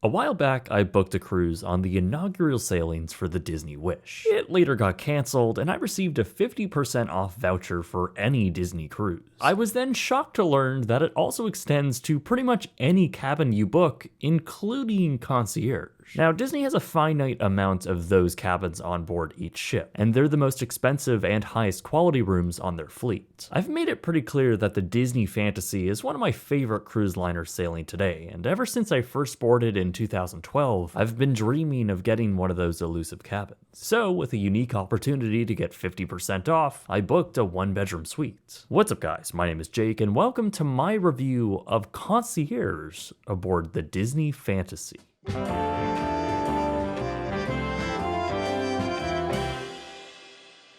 A while back, I booked a cruise on the inaugural sailings for the Disney Wish. It later got cancelled, and I received a 50% off voucher for any Disney cruise. I was then shocked to learn that it also extends to pretty much any cabin you book, including Concierge. Now, Disney has a finite amount of those cabins on board each ship, and they're the most expensive and highest quality rooms on their fleet. I've made it pretty clear that the Disney Fantasy is one of my favorite cruise liners sailing today, and ever since I first boarded in 2012, I've been dreaming of getting one of those elusive cabins. So, with a unique opportunity to get 50% off, I booked a one-bedroom suite. What's up, guys? My name is Jake, and welcome to my review of Concierge aboard the Disney Fantasy.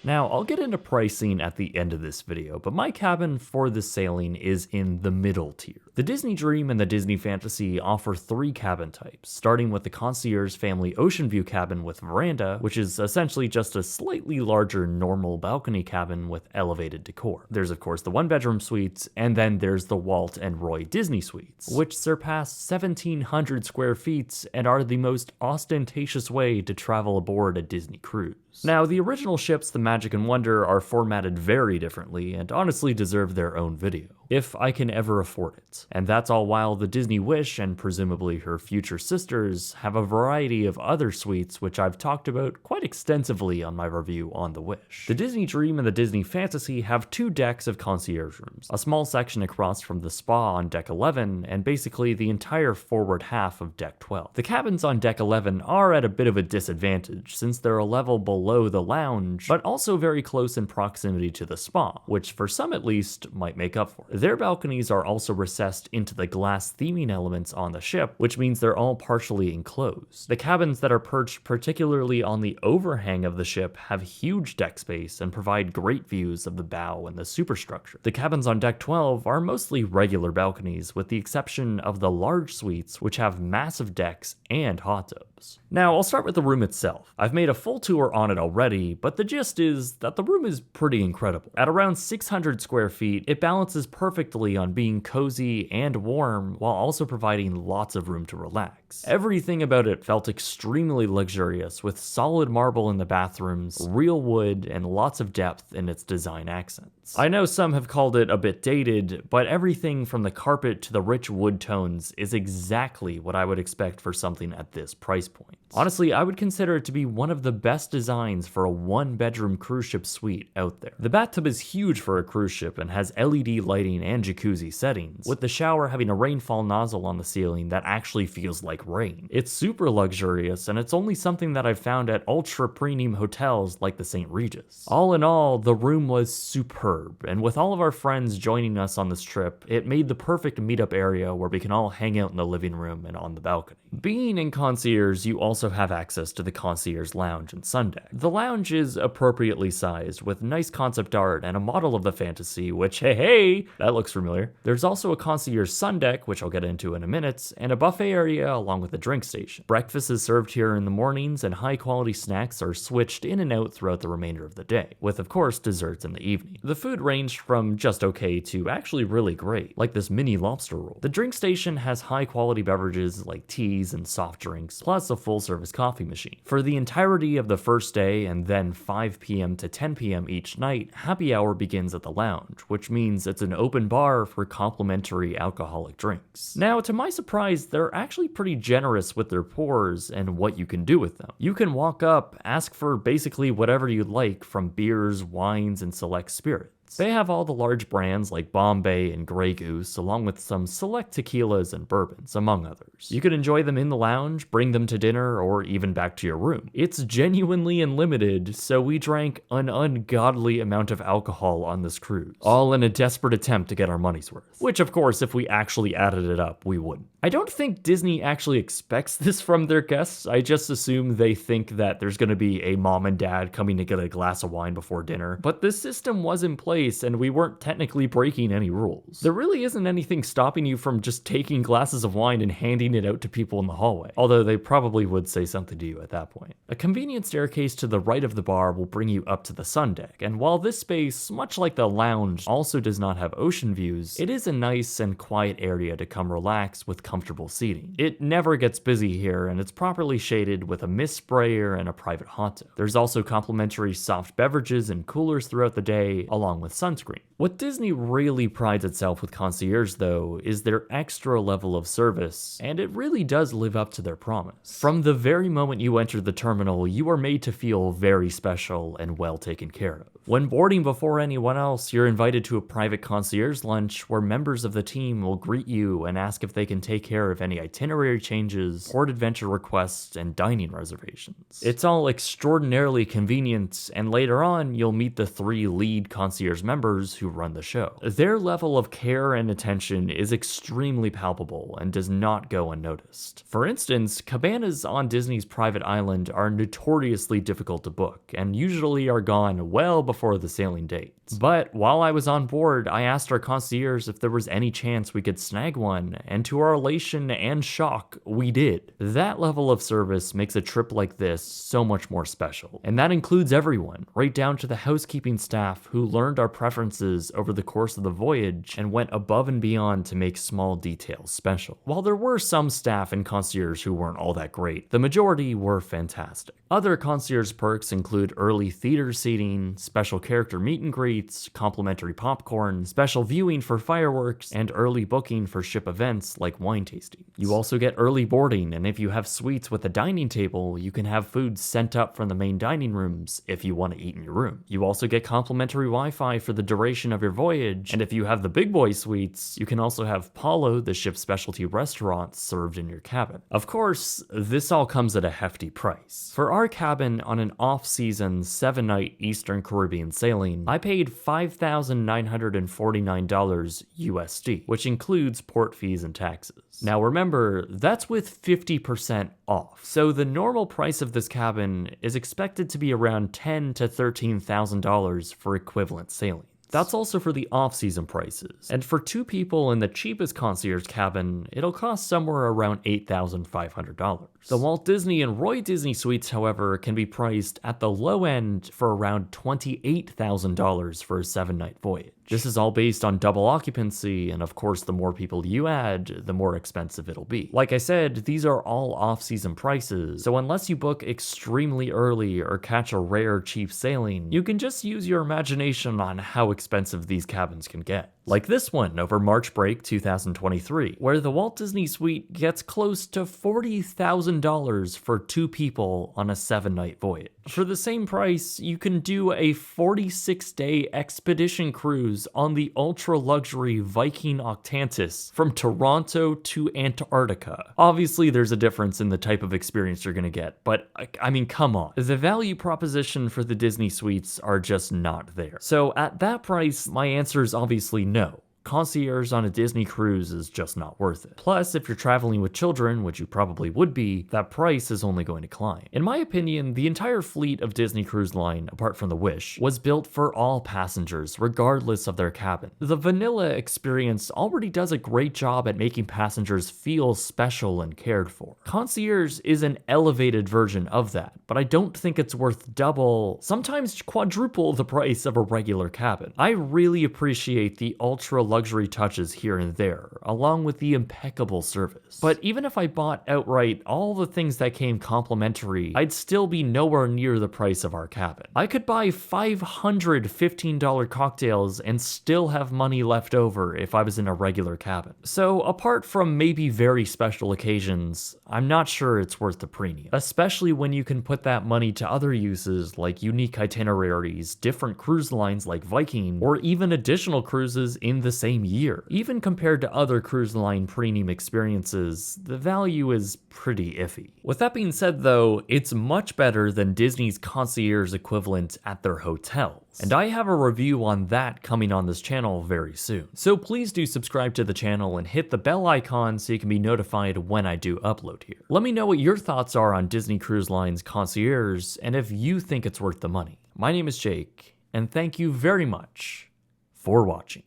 Now, I'll get into pricing at the end of this video, but my cabin for this sailing is in the middle tier. The Disney Dream and the Disney Fantasy offer 3 cabin types, starting with the Concierge Family Ocean View cabin with veranda, which is essentially just a slightly larger normal balcony cabin with elevated decor. There's of course the one-bedroom suites, and then there's the Walt and Roy Disney Suites, which surpass 1,700 square feet and are the most ostentatious way to travel aboard a Disney cruise. Now, the original ships, the Magic and Wonder, are formatted very differently and honestly deserve their own video, if I can ever afford it. And that's all while the Disney Wish, and presumably her future sisters, have a variety of other suites which I've talked about quite extensively on my review on the Wish. The Disney Dream and the Disney Fantasy have 2 decks of concierge rooms, a small section across from the spa on deck 11, and basically the entire forward half of deck 12. The cabins on deck 11 are at a bit of a disadvantage since they're a level below the lounge, but also very close in proximity to the spa, which for some at least might make up for it. Their balconies are also recessed into the glass theming elements on the ship, which means they're all partially enclosed. The cabins that are perched particularly on the overhang of the ship have huge deck space and provide great views of the bow and the superstructure. The cabins on deck 12 are mostly regular balconies, with the exception of the large suites, which have massive decks and hot tubs. Now, I'll start with the room itself. I've made a full tour on it already, but the gist is that the room is pretty incredible. At around 600 square feet, it balances perfectly on being cozy and warm while also providing lots of room to relax. Everything about it felt extremely luxurious, with solid marble in the bathrooms, real wood, and lots of depth in its design accents. I know some have called it a bit dated, but everything from the carpet to the rich wood tones is exactly what I would expect for something at this price point. Honestly, I would consider it to be one of the best designs for a one-bedroom cruise ship suite out there. The bathtub is huge for a cruise ship and has LED lighting and jacuzzi settings, with the shower having a rainfall nozzle on the ceiling that actually feels like rain. It's super luxurious, and it's only something that I've found at ultra-premium hotels like the St. Regis. All in all, the room was superb, and with all of our friends joining us on this trip, it made the perfect meetup area where we can all hang out in the living room and on the balcony. Being in Concierge, you also have access to the Concierge Lounge and sun deck. The lounge is appropriately sized, with nice concept art and a model of the Fantasy, which, hey, that looks familiar. There's also a Concierge sun deck, which I'll get into in a minute, and a buffet area along with a drink station. Breakfast is served here in the mornings, and high-quality snacks are switched in and out throughout the remainder of the day, with of course desserts in the evening. The food ranged from just okay to actually really great, like this mini lobster roll. The drink station has high-quality beverages like teas and soft drinks, plus a full-service coffee machine. For the entirety of the first day, and then 5 p.m. to 10 p.m. each night, happy hour begins at the lounge, which means it's an open bar for complimentary alcoholic drinks. Now, to my surprise, they're actually pretty generous with their pours and what you can do with them. You can walk up, ask for basically whatever you'd like, from beers, wines, and select spirits. They have all the large brands like Bombay and Grey Goose, along with some select tequilas and bourbons, among others. You can enjoy them in the lounge, bring them to dinner, or even back to your room. It's genuinely unlimited, so we drank an ungodly amount of alcohol on this cruise, all in a desperate attempt to get our money's worth. Which, of course, if we actually added it up, we wouldn't. I don't think Disney actually expects this from their guests. I just assume they think that there's going to be a mom and dad coming to get a glass of wine before dinner, but this system was in place and we weren't technically breaking any rules. There really isn't anything stopping you from just taking glasses of wine and handing it out to people in the hallway, although they probably would say something to you at that point. A convenient staircase to the right of the bar will bring you up to the sun deck, and while this space, much like the lounge, also does not have ocean views, it is a nice and quiet area to come relax with comfortable seating. It never gets busy here, and it's properly shaded with a mist sprayer and a private hot tub. There's also complimentary soft beverages and coolers throughout the day, along with sunscreen. What Disney really prides itself with Concierge, though, is their extra level of service, and it really does live up to their promise. From the very moment you enter the terminal, you are made to feel very special and well taken care of. When boarding before anyone else, you're invited to a private concierge lunch where members of the team will greet you and ask if they can take care of any itinerary changes, port adventure requests, and dining reservations. It's all extraordinarily convenient, and later on, you'll meet the 3 lead concierge members who run the show. Their level of care and attention is extremely palpable and does not go unnoticed. For instance, cabanas on Disney's private island are notoriously difficult to book, and usually are gone well before the sailing date. But while I was on board, I asked our concierge if there was any chance we could snag one, and to our elation and shock, we did. That level of service makes a trip like this so much more special, and that includes everyone, right down to the housekeeping staff who learned our preferences over the course of the voyage and went above and beyond to make small details special. While there were some staff and concierge who weren't all that great, the majority were fantastic. Other concierge perks include early theater seating, special character meet and greets, complimentary popcorn, special viewing for fireworks, and early booking for ship events like wine tasting. You also get early boarding, and if you have suites with a dining table, you can have food sent up from the main dining rooms if you want to eat in your room. You also get complimentary Wi-Fi for the duration of your voyage, and if you have the big boy suites, you can also have Paulo, the ship's specialty restaurant, served in your cabin. Of course, this all comes at a hefty price. For our cabin on an off-season 7-night Eastern Caribbean sailing, I paid $5,949 USD, which includes port fees and taxes. Now remember, that's with 50% off, so the normal price of this cabin is expected to be around $10,000 to $13,000 for equivalent sailing. That's also for the off-season prices, and for 2 people in the cheapest concierge cabin, it'll cost somewhere around $8,500. The Walt Disney and Roy Disney suites, however, can be priced at the low end for around $28,000 for a 7-night voyage. This is all based on double occupancy, and of course the more people you add, the more expensive it'll be. Like I said, these are all off-season prices, so unless you book extremely early or catch a rare cheap sailing, you can just use your imagination on how expensive these cabins can get. Like this one over March break 2023, where the Walt Disney Suite gets close to $40,000 for 2 people on a 7-night voyage. For the same price, you can do a 46-day expedition cruise on the ultra-luxury Viking Octantis from Toronto to Antarctica. Obviously, there's a difference in the type of experience you're gonna get, but I mean, come on. The value proposition for the Disney suites are just not there. So at that price, my answer is obviously no. Concierge on a Disney cruise is just not worth it. Plus, if you're traveling with children, which you probably would be, that price is only going to climb. In my opinion, the entire fleet of Disney Cruise Line, apart from the Wish, was built for all passengers, regardless of their cabin. The vanilla experience already does a great job at making passengers feel special and cared for. Concierge is an elevated version of that, but I don't think it's worth double, sometimes quadruple the price of a regular cabin. I really appreciate the ultra luxury touches here and there, along with the impeccable service. But even if I bought outright all the things that came complimentary, I'd still be nowhere near the price of our cabin. I could buy 500 $15 cocktails and still have money left over if I was in a regular cabin. So apart from maybe very special occasions, I'm not sure it's worth the premium, especially when you can put that money to other uses like unique itineraries, different cruise lines like Viking, or even additional cruises in the same year. Even compared to other cruise line premium experiences, the value is pretty iffy. With that being said though, it's much better than Disney's concierge equivalent at their hotels, and I have a review on that coming on this channel very soon. So please do subscribe to the channel and hit the bell icon so you can be notified when I do upload here. Let me know what your thoughts are on Disney Cruise Line's concierge and if you think it's worth the money. My name is Jake, and thank you very much for watching.